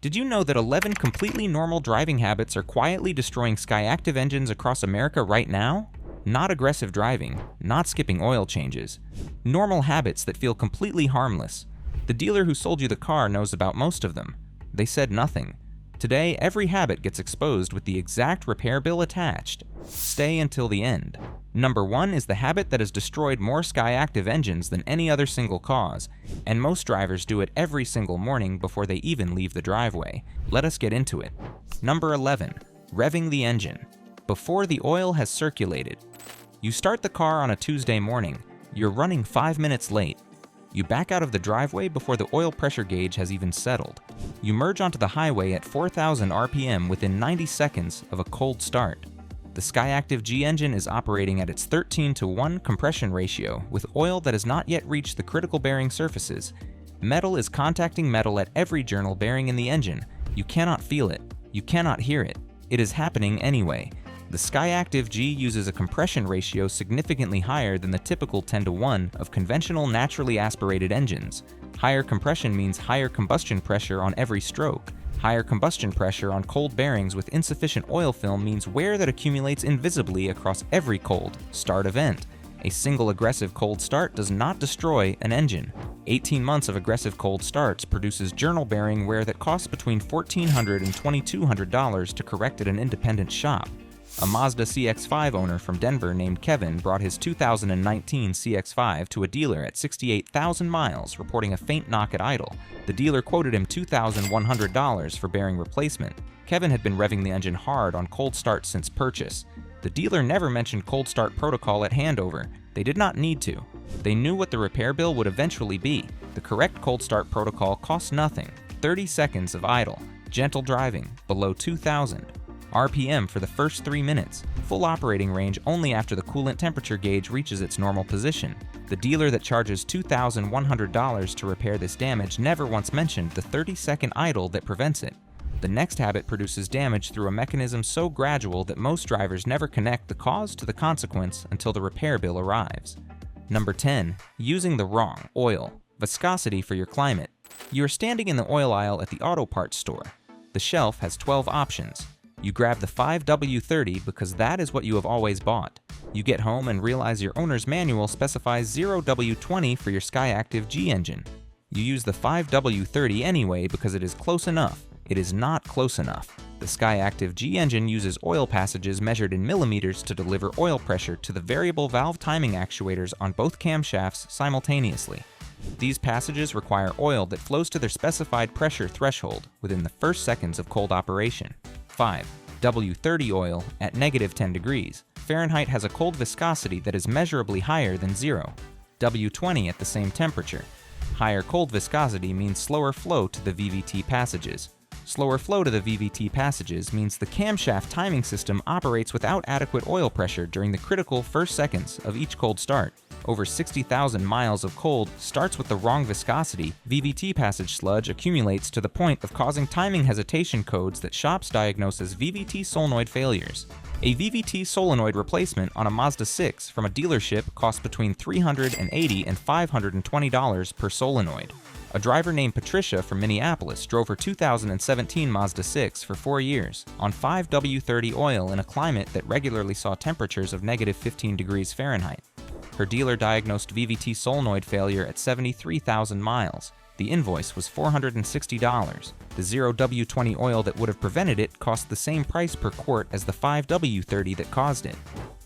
Did you know that 11 completely normal driving habits are quietly destroying Skyactiv engines across America right now? Not aggressive driving, not skipping oil changes. Normal habits that feel completely harmless. The dealer who sold you the car knows about most of them. They said nothing. Today, every habit gets exposed with the exact repair bill attached. Stay until the end. Number 1 is the habit that has destroyed more Skyactiv engines than any other single cause, and most drivers do it every single morning before they even leave the driveway. Let us get into it. Number 11. Revving the engine. Before the oil has circulated. You start the car on a Tuesday morning. You're running 5 minutes late. You back out of the driveway before the oil pressure gauge has even settled. You merge onto the highway at 4,000 RPM within 90 seconds of a cold start. The Skyactiv G engine is operating at its 13:1 compression ratio with oil that has not yet reached the critical bearing surfaces. Metal is contacting metal at every journal bearing in the engine. You cannot feel it. You cannot hear it. It is happening anyway. The Skyactiv G uses a compression ratio significantly higher than the typical 10:1 of conventional naturally aspirated engines. Higher compression means higher combustion pressure on every stroke. Higher combustion pressure on cold bearings with insufficient oil film means wear that accumulates invisibly across every cold start event. A single aggressive cold start does not destroy an engine. 18 months of aggressive cold starts produces journal bearing wear that costs between $1,400 and $2,200 to correct at an independent shop. A Mazda CX-5 owner from Denver named Kevin brought his 2019 CX-5 to a dealer at 68,000 miles, reporting a faint knock at idle. The dealer quoted him $2,100 for bearing replacement. Kevin had been revving the engine hard on cold start since purchase. The dealer never mentioned cold start protocol at handover. They did not need to. They knew what the repair bill would eventually be. The correct cold start protocol costs nothing. 30 seconds of idle, gentle driving, below 2,000. RPM for the first 3 minutes, full operating range only after the coolant temperature gauge reaches its normal position. The dealer that charges $2,100 to repair this damage never once mentioned the 30-second idle that prevents it. The next habit produces damage through a mechanism so gradual that most drivers never connect the cause to the consequence until the repair bill arrives. Number 10. Using the wrong oil. Viscosity for your climate. You are standing in the oil aisle at the auto parts store. The shelf has 12 options. You grab the 5W30 because that is what you have always bought. You get home and realize your owner's manual specifies 0W20 for your Skyactiv G engine. You use the 5W30 anyway because it is close enough. It is not close enough. The Skyactiv G engine uses oil passages measured in millimeters to deliver oil pressure to the variable valve timing actuators on both camshafts simultaneously. These passages require oil that flows to their specified pressure threshold within the first seconds of cold operation. 5. W30 oil at -10 degrees. Fahrenheit has a cold viscosity that is measurably higher than 0. W20 at the same temperature. Higher cold viscosity means slower flow to the VVT passages. Slower flow to the VVT passages means the camshaft timing system operates without adequate oil pressure during the critical first seconds of each cold start. Over 60,000 miles of cold starts with the wrong viscosity. VVT passage sludge accumulates to the point of causing timing hesitation codes that shops diagnose as VVT solenoid failures. A VVT solenoid replacement on a Mazda 6 from a dealership costs between $380 and $520 per solenoid. A driver named Patricia from Minneapolis drove her 2017 Mazda 6 for 4 years on 5W30 oil in a climate that regularly saw temperatures of -15 degrees Fahrenheit. Her dealer diagnosed VVT solenoid failure at 73,000 miles. The invoice was $460. The 0W20 oil that would have prevented it cost the same price per quart as the 5W30 that caused it.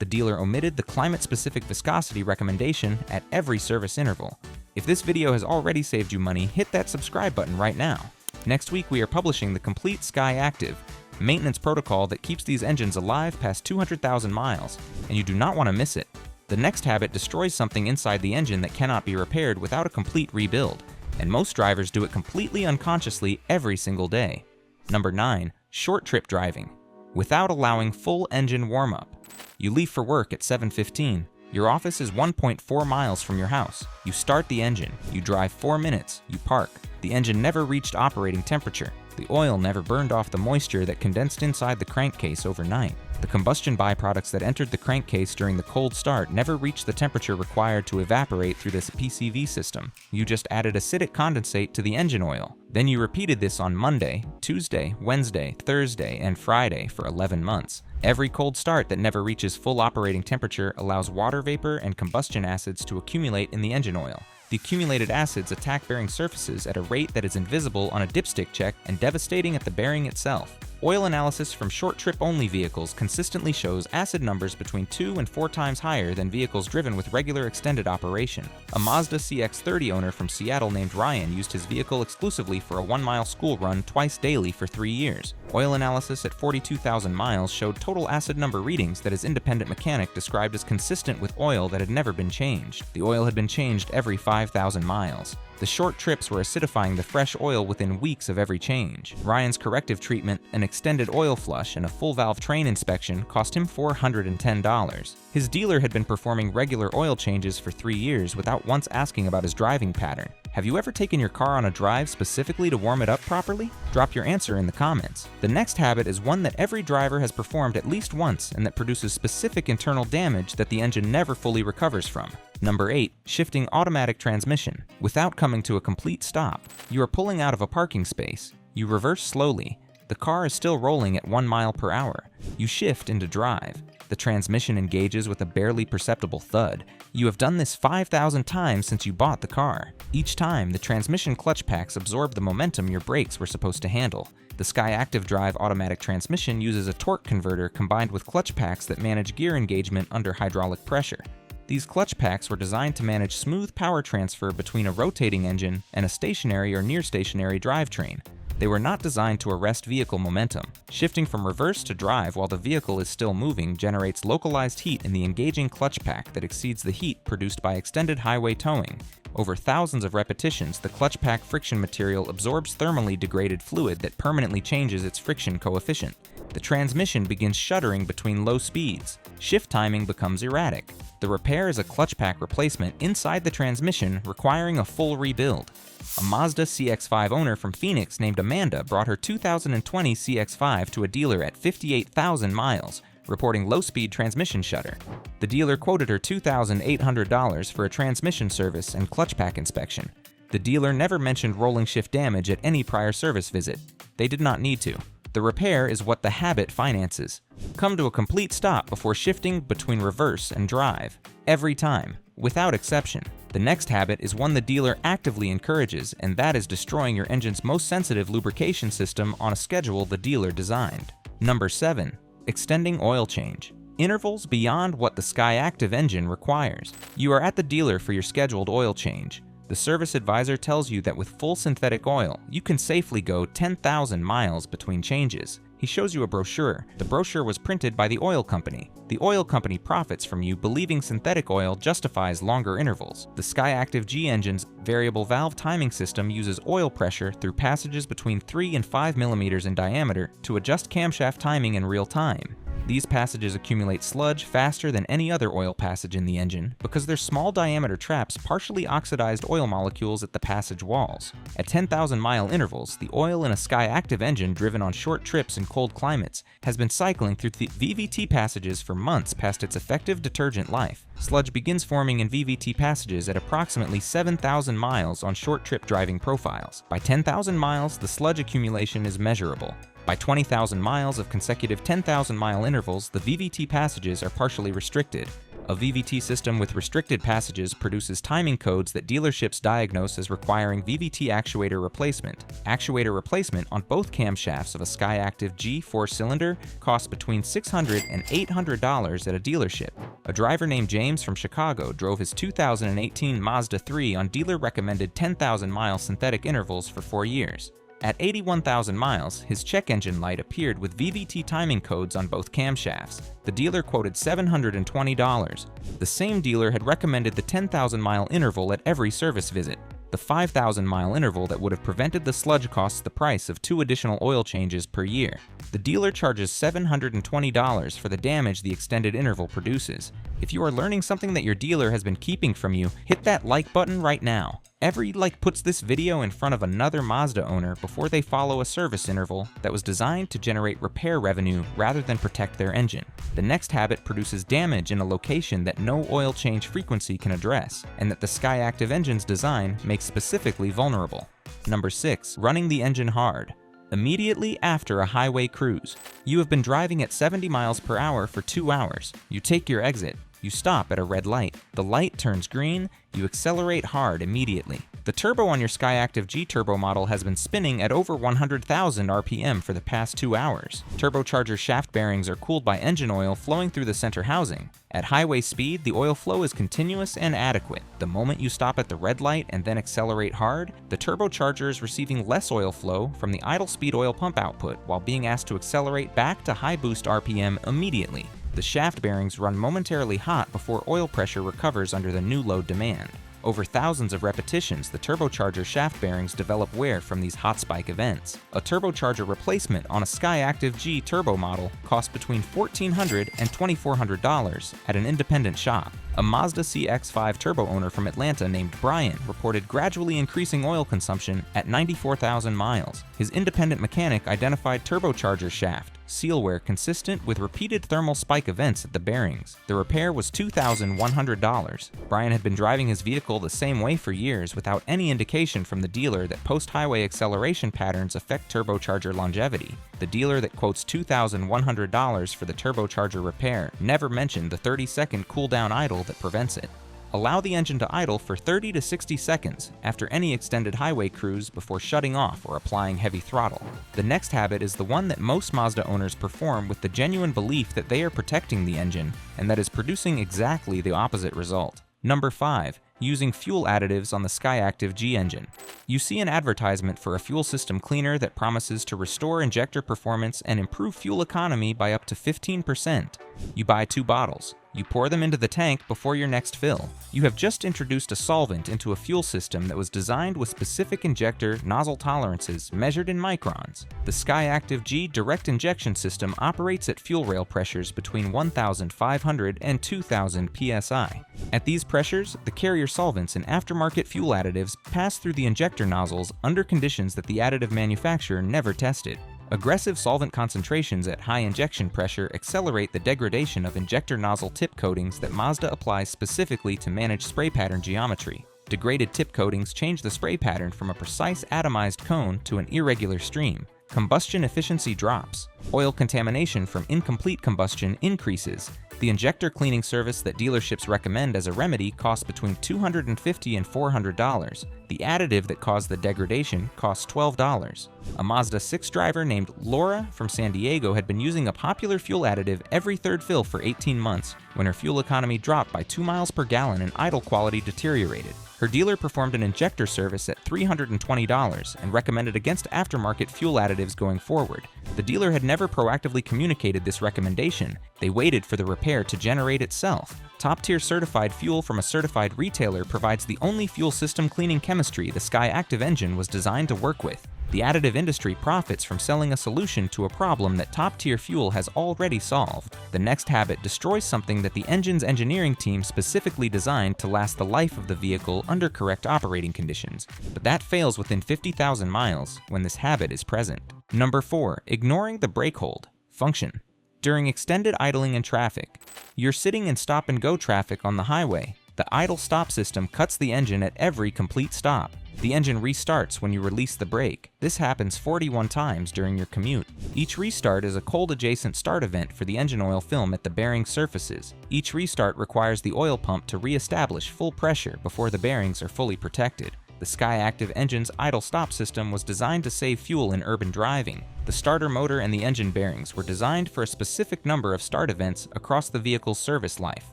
The dealer omitted the climate-specific viscosity recommendation at every service interval. If this video has already saved you money, hit that subscribe button right now. Next week we are publishing the complete Skyactiv maintenance protocol that keeps these engines alive past 200,000 miles, and you do not want to miss it. The next habit destroys something inside the engine that cannot be repaired without a complete rebuild, and most drivers do it completely unconsciously every single day. Number 9. Short trip driving. Without allowing full engine warm-up. You leave for work at 7:15. Your office is 1.4 miles from your house. You start the engine. You drive 4 minutes. You park. The engine never reached operating temperature. The oil never burned off the moisture that condensed inside the crankcase overnight. The combustion byproducts that entered the crankcase during the cold start never reached the temperature required to evaporate through this PCV system. You just added acidic condensate to the engine oil. Then you repeated this on Monday, Tuesday, Wednesday, Thursday, and Friday for 11 months. Every cold start that never reaches full operating temperature allows water vapor and combustion acids to accumulate in the engine oil. The accumulated acids attack bearing surfaces at a rate that is invisible on a dipstick check and devastating at the bearing itself. Oil analysis from short-trip-only vehicles consistently shows acid numbers between 2 and 4 times higher than vehicles driven with regular extended operation. A Mazda CX-30 owner from Seattle named Ryan used his vehicle exclusively for a 1-mile school run twice daily for 3 years. Oil analysis at 42,000 miles showed total acid number readings that his independent mechanic described as consistent with oil that had never been changed. The oil had been changed every 5,000 miles. The short trips were acidifying the fresh oil within weeks of every change. Ryan's corrective treatment, an extended oil flush, and a full valve train inspection cost him $410. His dealer had been performing regular oil changes for 3 years without once asking about his driving pattern. Have you ever taken your car on a drive specifically to warm it up properly? Drop your answer in the comments. The next habit is one that every driver has performed at least once and that produces specific internal damage that the engine never fully recovers from. Number 8. Shifting automatic transmission. Without coming to a complete stop, you are pulling out of a parking space. You reverse slowly. The car is still rolling at 1 mile per hour. You shift into drive. The transmission engages with a barely perceptible thud. You have done this 5,000 times since you bought the car. Each time, the transmission clutch packs absorb the momentum your brakes were supposed to handle. The Skyactiv drive automatic transmission uses a torque converter combined with clutch packs that manage gear engagement under hydraulic pressure. These clutch packs were designed to manage smooth power transfer between a rotating engine and a stationary or near-stationary drivetrain. They were not designed to arrest vehicle momentum. Shifting from reverse to drive while the vehicle is still moving generates localized heat in the engaging clutch pack that exceeds the heat produced by extended highway towing. Over thousands of repetitions, the clutch pack friction material absorbs thermally degraded fluid that permanently changes its friction coefficient. The transmission begins shuddering between low speeds. Shift timing becomes erratic. The repair is a clutch pack replacement inside the transmission, requiring a full rebuild. A Mazda CX-5 owner from Phoenix named Amanda brought her 2020 CX-5 to a dealer at 58,000 miles, reporting low-speed transmission shudder. The dealer quoted her $2,800 for a transmission service and clutch pack inspection. The dealer never mentioned rolling shift damage at any prior service visit. They did not need to. The repair is what the habit finances. Come to a complete stop before shifting between reverse and drive. Every time, without exception. The next habit is one the dealer actively encourages, and that is destroying your engine's most sensitive lubrication system on a schedule the dealer designed. Number 7. Extending oil change. Intervals beyond what the Skyactiv engine requires. You are at the dealer for your scheduled oil change. The service advisor tells you that with full synthetic oil, you can safely go 10,000 miles between changes. He shows you a brochure. The brochure was printed by the oil company. The oil company profits from you believing synthetic oil justifies longer intervals. The Skyactiv G engine's variable valve timing system uses oil pressure through passages between 3 and 5 millimeters in diameter to adjust camshaft timing in real time. These passages accumulate sludge faster than any other oil passage in the engine because their small diameter traps partially oxidized oil molecules at the passage walls. At 10,000-mile intervals, the oil in a Skyactiv engine driven on short trips in cold climates has been cycling through the VVT passages for months past its effective detergent life. Sludge begins forming in VVT passages at approximately 7,000 miles on short trip driving profiles. By 10,000 miles, the sludge accumulation is measurable. By 20,000 miles of consecutive 10,000-mile intervals, the VVT passages are partially restricted. A VVT system with restricted passages produces timing codes that dealerships diagnose as requiring VVT actuator replacement. Actuator replacement on both camshafts of a Skyactiv G 4-cylinder costs between $600 and $800 at a dealership. A driver named James from Chicago drove his 2018 Mazda 3 on dealer-recommended 10,000-mile synthetic intervals for 4 years. At 81,000 miles, his check engine light appeared with VVT timing codes on both camshafts. The dealer quoted $720. The same dealer had recommended the 10,000-mile interval at every service visit. The 5,000-mile interval that would have prevented the sludge costs the price of 2 additional oil changes per year. The dealer charges $720 for the damage the extended interval produces. If you are learning something that your dealer has been keeping from you, hit that like button right now. Every like puts this video in front of another Mazda owner before they follow a service interval that was designed to generate repair revenue rather than protect their engine. The next habit produces damage in a location that no oil change frequency can address, and that the Skyactiv engine's design makes specifically vulnerable. Number 6. Running the engine hard. Immediately after a highway cruise, you have been driving at 70 miles per hour for 2 hours. You take your exit. You stop at a red light. The light turns green. You accelerate hard immediately. The turbo on your Skyactiv G turbo model has been spinning at over 100,000 RPM for the past 2 hours. Turbocharger shaft bearings are cooled by engine oil flowing through the center housing. At highway speed, the oil flow is continuous and adequate. The moment you stop at the red light and then accelerate hard, the turbocharger is receiving less oil flow from the idle speed oil pump output while being asked to accelerate back to high boost RPM immediately. The shaft bearings run momentarily hot before oil pressure recovers under the new load demand. Over thousands of repetitions, the turbocharger shaft bearings develop wear from these hot spike events. A turbocharger replacement on a Skyactiv G turbo model costs between $1,400 and $2,400 at an independent shop. A Mazda CX-5 turbo owner from Atlanta named Brian reported gradually increasing oil consumption at 94,000 miles. His independent mechanic identified turbocharger shaft seal wear consistent with repeated thermal spike events at the bearings. The repair was $2,100. Brian had been driving his vehicle the same way for years without any indication from the dealer that post-highway acceleration patterns affect turbocharger longevity. The dealer that quotes $2,100 for the turbocharger repair never mentioned the 30-second cool-down idle that prevents it. Allow the engine to idle for 30 to 60 seconds after any extended highway cruise before shutting off or applying heavy throttle. The next habit is the one that most Mazda owners perform with the genuine belief that they are protecting the engine, and that is producing exactly the opposite result. Number 5. Using fuel additives on the Skyactiv G engine. You see an advertisement for a fuel system cleaner that promises to restore injector performance and improve fuel economy by up to 15%. You buy 2 bottles. You pour them into the tank before your next fill. You have just introduced a solvent into a fuel system that was designed with specific injector nozzle tolerances measured in microns. The Skyactiv G direct injection system operates at fuel rail pressures between 1,500 and 2,000 psi. At these pressures, the carrier solvents and aftermarket fuel additives pass through the injector nozzles under conditions that the additive manufacturer never tested. Aggressive solvent concentrations at high injection pressure accelerate the degradation of injector nozzle tip coatings that Mazda applies specifically to manage spray pattern geometry. Degraded tip coatings change the spray pattern from a precise atomized cone to an irregular stream. Combustion efficiency drops. Oil contamination from incomplete combustion increases. The injector cleaning service that dealerships recommend as a remedy costs between $250 and $400. The additive that caused the degradation costs $12. A Mazda 6 driver named Laura from San Diego had been using a popular fuel additive every third fill for 18 months when her fuel economy dropped by 2 miles per gallon and idle quality deteriorated. Her dealer performed an injector service at $320 and recommended against aftermarket fuel additives going forward. The dealer had never proactively communicated this recommendation. They waited for the repair to generate itself. Top-tier certified fuel from a certified retailer provides the only fuel system cleaning chemistry the Skyactiv engine was designed to work with. The additive industry profits from selling a solution to a problem that top-tier fuel has already solved. The next habit destroys something that the engine's engineering team specifically designed to last the life of the vehicle under correct operating conditions, but that fails within 50,000 miles when this habit is present. Number 4. Ignoring the brake hold. Function. During extended idling in traffic, you're sitting in stop-and-go traffic on the highway. The idle stop system cuts the engine at every complete stop. The engine restarts when you release the brake. This happens 41 times during your commute. Each restart is a cold adjacent start event for the engine oil film at the bearing surfaces. Each restart requires the oil pump to re-establish full pressure before the bearings are fully protected. The Skyactiv engine's idle stop system was designed to save fuel in urban driving. The starter motor and the engine bearings were designed for a specific number of start events across the vehicle's service life.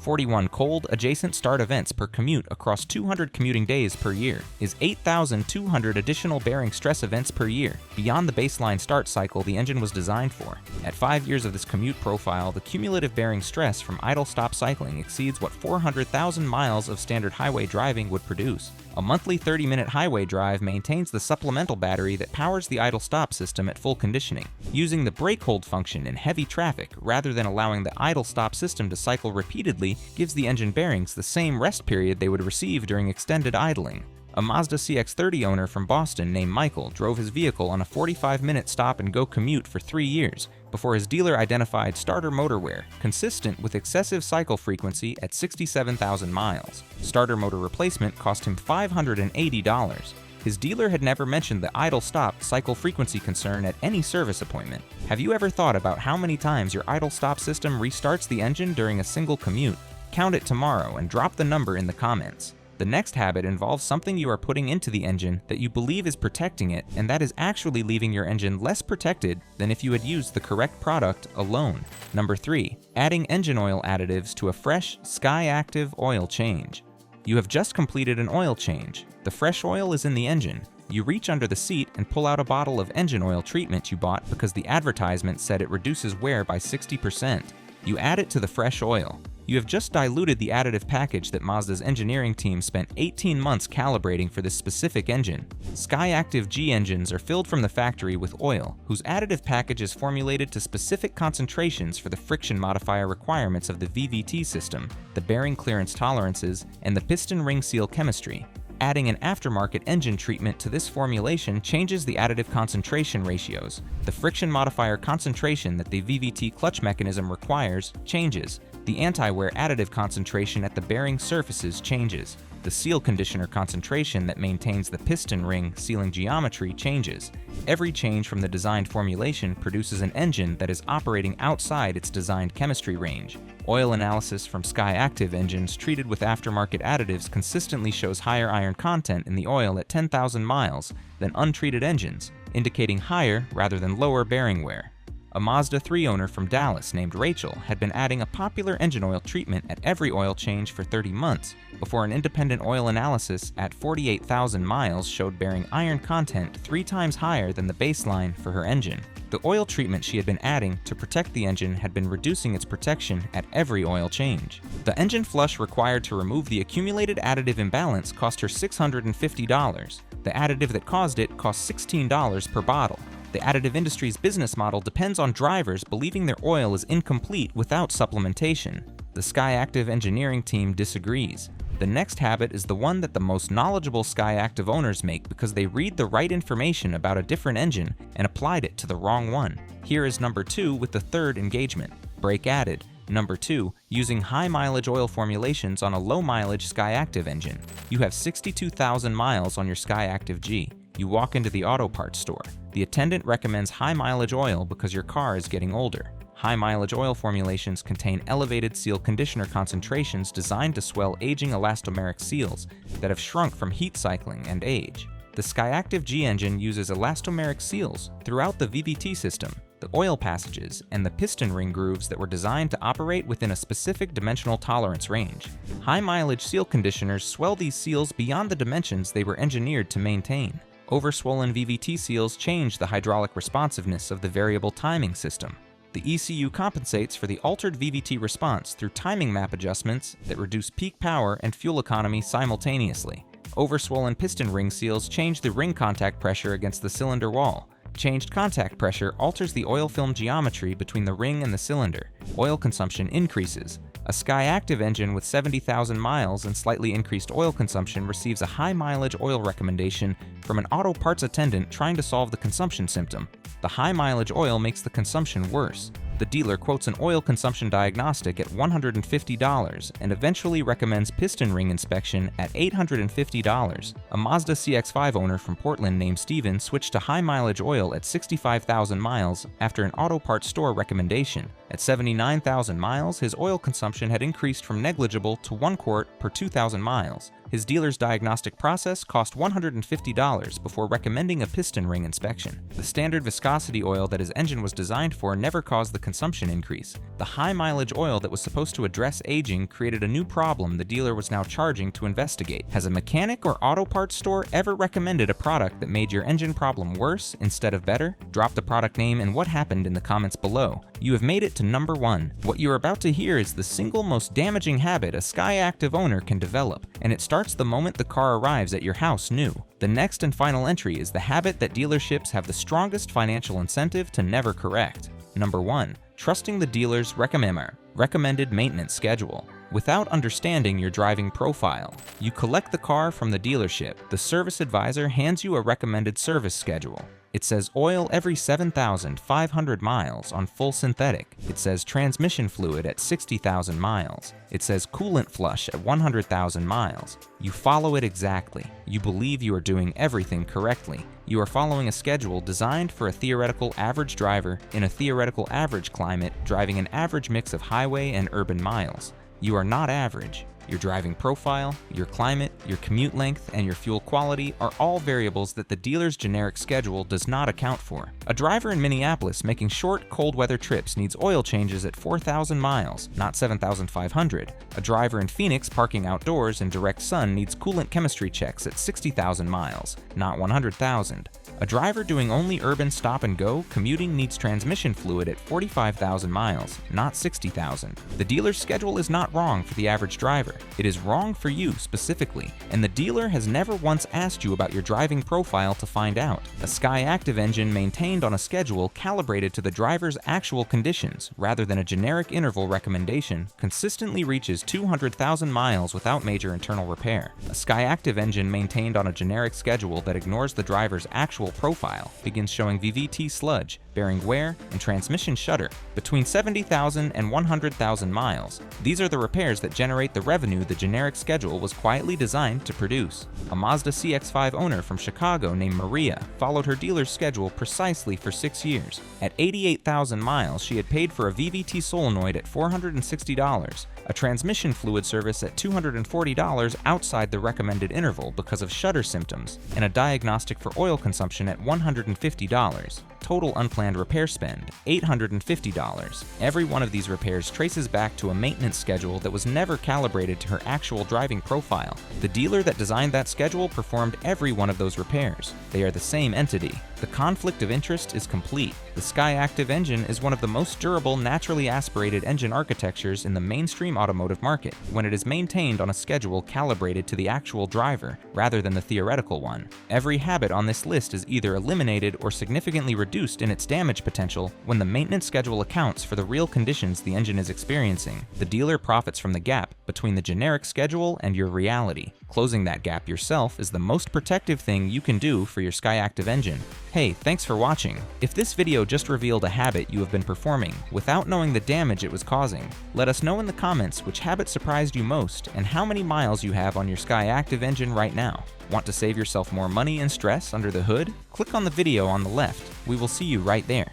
41 cold adjacent start events per commute across 200 commuting days per year is 8,200 additional bearing stress events per year, beyond the baseline start cycle the engine was designed for. At 5 years of this commute profile, the cumulative bearing stress from idle stop cycling exceeds what 400,000 miles of standard highway driving would produce. A monthly 30-minute highway drive maintains the supplemental battery that powers the idle stop system at full condition. conditioning. Using the brake hold function in heavy traffic rather than allowing the idle-stop system to cycle repeatedly gives the engine bearings the same rest period they would receive during extended idling. A Mazda CX-30 owner from Boston named Michael drove his vehicle on a 45-minute stop-and-go commute for 3 years before his dealer identified starter motor wear consistent with excessive cycle frequency at 67,000 miles. Starter motor replacement cost him $580. His dealer had never mentioned the idle-stop cycle frequency concern at any service appointment. Have you ever thought about how many times your idle-stop system restarts the engine during a single commute? Count it tomorrow and drop the number in the comments. The next habit involves something you are putting into the engine that you believe is protecting it, and that is actually leaving your engine less protected than if you had used the correct product alone. Number 3. Adding engine oil additives to a fresh Skyactiv oil change. You have just completed an oil change. The fresh oil is in the engine. You reach under the seat and pull out a bottle of engine oil treatment you bought because the advertisement said it reduces wear by 60%. You add it to the fresh oil. You have just diluted the additive package that Mazda's engineering team spent 18 months calibrating for this specific engine. Skyactiv G engines are filled from the factory with oil, whose additive package is formulated to specific concentrations for the friction modifier requirements of the VVT system, the bearing clearance tolerances, and the piston ring seal chemistry. Adding an aftermarket engine treatment to this formulation changes the additive concentration ratios. The friction modifier concentration that the VVT clutch mechanism requires changes. The anti-wear additive concentration at the bearing surfaces changes. The seal conditioner concentration that maintains the piston ring sealing geometry changes. Every change from the designed formulation produces an engine that is operating outside its designed chemistry range. Oil analysis from Skyactiv engines treated with aftermarket additives consistently shows higher iron content in the oil at 10,000 miles than untreated engines, indicating higher rather than lower bearing wear. A Mazda 3 owner from Dallas named Rachel had been adding a popular engine oil treatment at every oil change for 30 months before an independent oil analysis at 48,000 miles showed bearing iron content 3 times higher than the baseline for her engine. The oil treatment she had been adding to protect the engine had been reducing its protection at every oil change. The engine flush required to remove the accumulated additive imbalance cost her $650. The additive that caused it cost $16 per bottle. The additive industry's business model depends on drivers believing their oil is incomplete without supplementation. The Skyactiv engineering team disagrees. The next habit is the one that the most knowledgeable Skyactiv owners make because they read the right information about a different engine and applied it to the wrong one. Here is number 2 with the third engagement. Brake added. Number 2, using high-mileage oil formulations on a low-mileage Skyactiv engine. You have 62,000 miles on your Skyactiv G. You walk into the auto parts store. The attendant recommends high-mileage oil because your car is getting older. High-mileage oil formulations contain elevated seal conditioner concentrations designed to swell aging elastomeric seals that have shrunk from heat cycling and age. The Skyactiv G engine uses elastomeric seals throughout the VVT system, the oil passages, and the piston ring grooves that were designed to operate within a specific dimensional tolerance range. High-mileage seal conditioners swell these seals beyond the dimensions they were engineered to maintain. Overswollen VVT seals change the hydraulic responsiveness of the variable timing system. The ECU compensates for the altered VVT response through timing map adjustments that reduce peak power and fuel economy simultaneously. Overswollen piston ring seals change the ring contact pressure against the cylinder wall. Changed contact pressure alters the oil film geometry between the ring and the cylinder. Oil consumption increases. A Skyactiv engine with 70,000 miles and slightly increased oil consumption receives a high-mileage oil recommendation from an auto parts attendant trying to solve the consumption symptom. The high-mileage oil makes the consumption worse. The dealer quotes an oil consumption diagnostic at $150 and eventually recommends piston ring inspection at $850. A Mazda CX-5 owner from Portland named Steven switched to high-mileage oil at 65,000 miles after an auto parts store recommendation. At 79,000 miles, his oil consumption had increased from negligible to 1 quart per 2,000 miles. His dealer's diagnostic process cost $150 before recommending a piston ring inspection. The standard viscosity oil that his engine was designed for never caused the consumption increase. The high-mileage oil that was supposed to address aging created a new problem the dealer was now charging to investigate. Has a mechanic or auto parts store ever recommended a product that made your engine problem worse instead of better? Drop the product name and what happened in the comments below. You have made it to to number 1. What you're about to hear is the single most damaging habit a Skyactiv owner can develop, and it starts the moment the car arrives at your house new. The next and final entry is the habit that dealerships have the strongest financial incentive to never correct. Number 1. Trusting the dealer's recommended maintenance schedule. Without understanding your driving profile, you collect the car from the dealership. The service advisor hands you a recommended service schedule. It says oil every 7,500 miles on full synthetic. It says transmission fluid at 60,000 miles. It says coolant flush at 100,000 miles. You follow it exactly. You believe you are doing everything correctly. You are following a schedule designed for a theoretical average driver in a theoretical average climate, driving an average mix of highway and urban miles. You are not average. Your driving profile, your climate, your commute length, and your fuel quality are all variables that the dealer's generic schedule does not account for. A driver in Minneapolis making short, cold weather trips needs oil changes at 4,000 miles, not 7,500. A driver in Phoenix parking outdoors in direct sun needs coolant chemistry checks at 60,000 miles, not 100,000. A driver doing only urban stop and go commuting needs transmission fluid at 45,000 miles, not 60,000. The dealer's schedule is not wrong for the average driver. It is wrong for you specifically, and the dealer has never once asked you about your driving profile to find out. A Skyactiv engine maintained on a schedule calibrated to the driver's actual conditions rather than a generic interval recommendation consistently reaches 200,000 miles without major internal repair. A Skyactiv engine maintained on a generic schedule that ignores the driver's actual profile begins showing VVT sludge, bearing wear, and transmission shudder between 70,000 and 100,000 miles. These are the repairs that generate the revenue the generic schedule was quietly designed to produce. A Mazda CX-5 owner from Chicago named Maria followed her dealer's schedule precisely for 6 years. At 88,000 miles, she had paid for a VVT solenoid at $460, a transmission fluid service at $240 outside the recommended interval because of shudder symptoms, and a diagnostic for oil consumption at $150. Total unplanned repair spend, $850. Every one of these repairs traces back to a maintenance schedule that was never calibrated to her actual driving profile. The dealer that designed that schedule performed every one of those repairs. They are the same entity. The conflict of interest is complete. The Skyactiv engine is one of the most durable naturally aspirated engine architectures in the mainstream automotive market when it is maintained on a schedule calibrated to the actual driver rather than the theoretical one. Every habit on this list is either eliminated or significantly reduced in its damage potential when the maintenance schedule accounts for the real conditions the engine is experiencing. The dealer profits from the gap between the generic schedule and your reality. Closing that gap yourself is the most protective thing you can do for your Skyactiv engine. Hey, thanks for watching. If this video just revealed a habit you have been performing without knowing the damage it was causing, let us know in the comments which habit surprised you most and how many miles you have on your Skyactiv engine right now. Want to save yourself more money and stress under the hood? Click on the video on the left. We will see you right there.